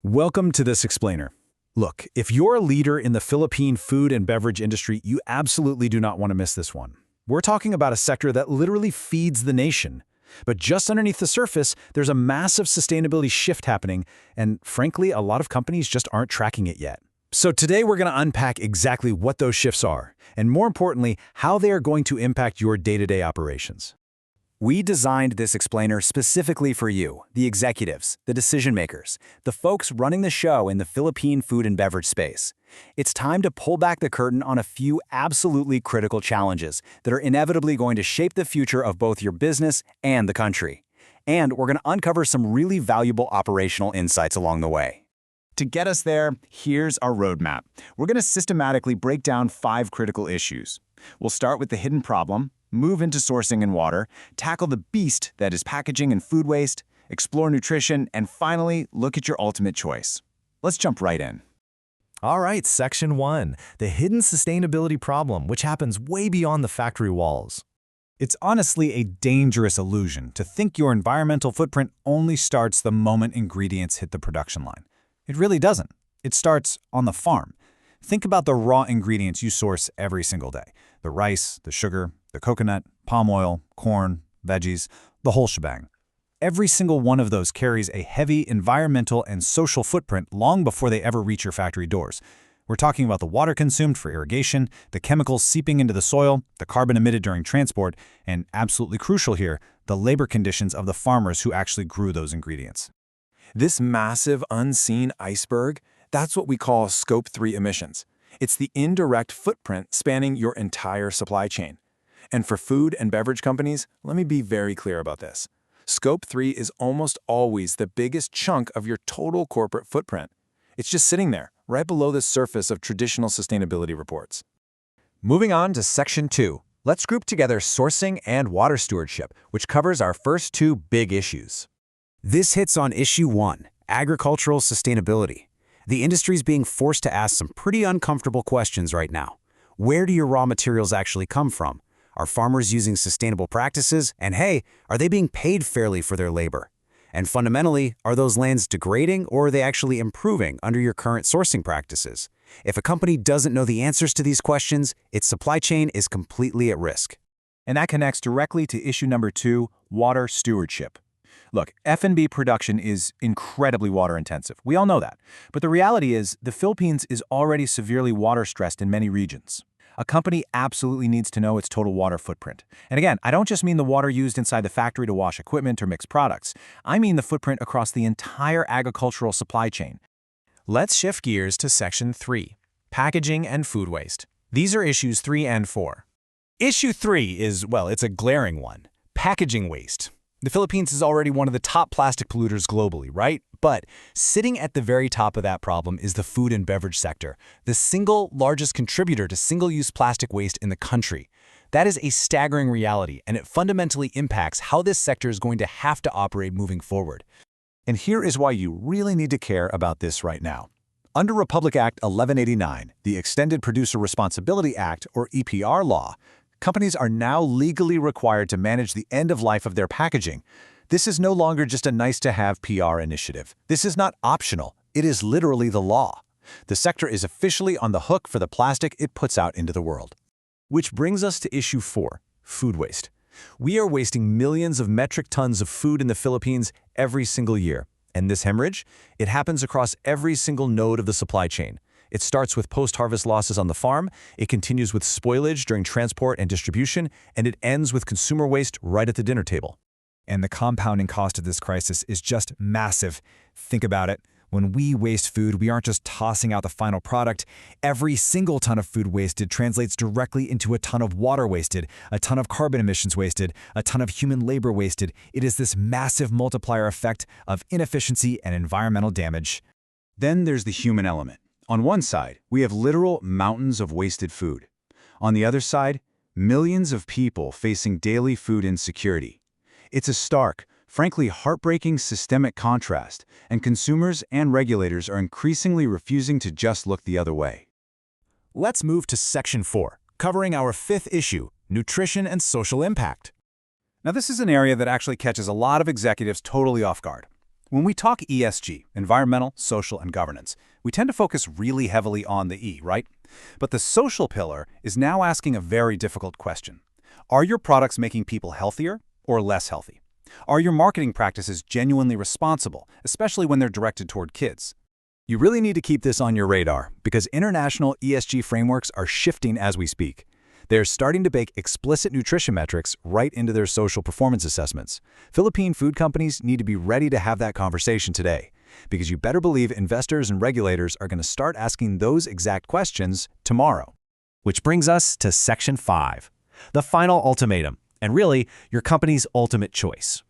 Welcome to this explainer. Look, if you're a leader in the Philippine food and beverage industry, you absolutely do not want to miss this one. We're talking about a sector that literally feeds the nation. But just underneath the surface, there's a massive sustainability shift happening, and frankly, a lot of companies just aren't tracking it yet. So today we're going to unpack exactly what those shifts are, and more importantly, how they are going to impact your day-to-day operations. We designed this explainer specifically for you, the executives, the decision makers, the folks running the show in the Philippine food and beverage space. It's time to pull back the curtain on a few absolutely critical challenges that are inevitably going to shape the future of both your business and the country. And we're going to uncover some really valuable operational insights along the way. To get us there, here's our roadmap. We're going to systematically break down 5 critical issues. We'll start with the hidden problem, move into sourcing and water, tackle the beast that is packaging and food waste, explore nutrition, and finally, look at your ultimate choice. Let's jump right in. All right, Section 1, the hidden sustainability problem, which happens way beyond the factory walls. It's honestly a dangerous illusion to think your environmental footprint only starts the moment ingredients hit the production line. It really doesn't. It starts on the farm. Think about the raw ingredients you source every single day. The rice, the sugar, the coconut, palm oil, corn, veggies, the whole shebang. Every single one of those carries a heavy environmental and social footprint long before they ever reach your factory doors. We're talking about the water consumed for irrigation, the chemicals seeping into the soil, the carbon emitted during transport, and absolutely crucial here, the labor conditions of the farmers who actually grew those ingredients. This massive, unseen iceberg, that's what we call Scope 3 emissions. It's the indirect footprint spanning your entire supply chain. And for food and beverage companies, let me be very clear about this. Scope 3 is almost always the biggest chunk of your total corporate footprint. It's just sitting there, right below the surface of traditional sustainability reports. Moving on to Section 2, let's group together sourcing and water stewardship, which covers our first 2 big issues. This hits on Issue 1, agricultural sustainability. The industry's being forced to ask some pretty uncomfortable questions right now. Where do your raw materials actually come from? Are farmers using sustainable practices? And hey, are they being paid fairly for their labor? And fundamentally, are those lands degrading or are they actually improving under your current sourcing practices? If a company doesn't know the answers to these questions, its supply chain is completely at risk. And that connects directly to issue number 2, water stewardship. Look, F&B production is incredibly water-intensive. We all know that. But the reality is, the Philippines is already severely water-stressed in many regions. A company absolutely needs to know its total water footprint. And again, I don't just mean the water used inside the factory to wash equipment or mix products. I mean the footprint across the entire agricultural supply chain. Let's shift gears to Section 3, packaging and food waste. These are Issues 3 and 4. Issue 3 is, well, it's a glaring one, packaging waste. The Philippines is already one of the top plastic polluters globally, right? But sitting at the very top of that problem is the food and beverage sector, the single largest contributor to single-use plastic waste in the country. That is a staggering reality, and it fundamentally impacts how this sector is going to have to operate moving forward. And here is why you really need to care about this right now. Under Republic Act 1189, the Extended Producer Responsibility Act, or EPR law, companies are now legally required to manage the end of life of their packaging. This is no longer just a nice-to-have PR initiative. This is not optional. It is literally the law. The sector is officially on the hook for the plastic it puts out into the world. Which brings us to Issue 4, food waste. We are wasting millions of metric tons of food in the Philippines every single year. And this hemorrhage? It happens across every single node of the supply chain. It starts with post-harvest losses on the farm, it continues with spoilage during transport and distribution, and it ends with consumer waste right at the dinner table. And the compounding cost of this crisis is just massive. Think about it. When we waste food, we aren't just tossing out the final product. Every single ton of food wasted translates directly into a ton of water wasted, a ton of carbon emissions wasted, a ton of human labor wasted. It is this massive multiplier effect of inefficiency and environmental damage. Then there's the human element. On one side, we have literal mountains of wasted food. On the other side, millions of people facing daily food insecurity. It's a stark, frankly heartbreaking systemic contrast, and consumers and regulators are increasingly refusing to just look the other way. Let's move to Section 4, covering our 5th issue, nutrition and social impact. Now this is an area that actually catches a lot of executives totally off guard. When we talk ESG, environmental, social, and governance, we tend to focus really heavily on the E, right? But the social pillar is now asking a very difficult question. Are your products making people healthier or less healthy? Are your marketing practices genuinely responsible, especially when they're directed toward kids? You really need to keep this on your radar because international ESG frameworks are shifting as we speak. They're starting to bake explicit nutrition metrics right into their social performance assessments. Philippine food companies need to be ready to have that conversation today, because you better believe investors and regulators are going to start asking those exact questions tomorrow. Which brings us to Section 5, the final ultimatum, and really, your company's ultimate choice.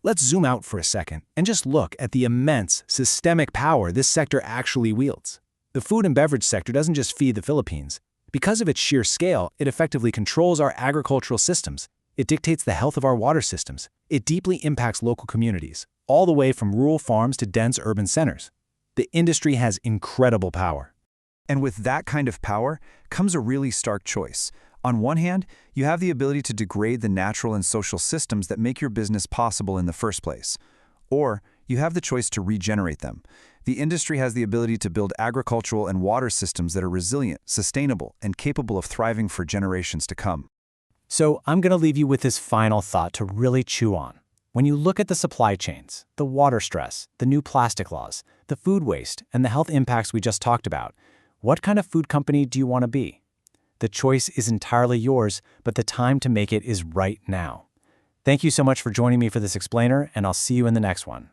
Let's zoom out for a second and just look at the immense systemic power this sector actually wields. The food and beverage sector doesn't just feed the Philippines. Because of its sheer scale, it effectively controls our agricultural systems. It dictates the health of our water systems. It deeply impacts local communities, all the way from rural farms to dense urban centers. The industry has incredible power. And with that kind of power comes a really stark choice. On one hand, you have the ability to degrade the natural and social systems that make your business possible in the first place. Or you have the choice to regenerate them. The industry has the ability to build agricultural and water systems that are resilient, sustainable, and capable of thriving for generations to come. So I'm going to leave you with this final thought to really chew on. When you look at the supply chains, the water stress, the new plastic laws, the food waste, and the health impacts we just talked about, what kind of food company do you want to be? The choice is entirely yours, but the time to make it is right now. Thank you so much for joining me for this explainer, and I'll see you in the next one.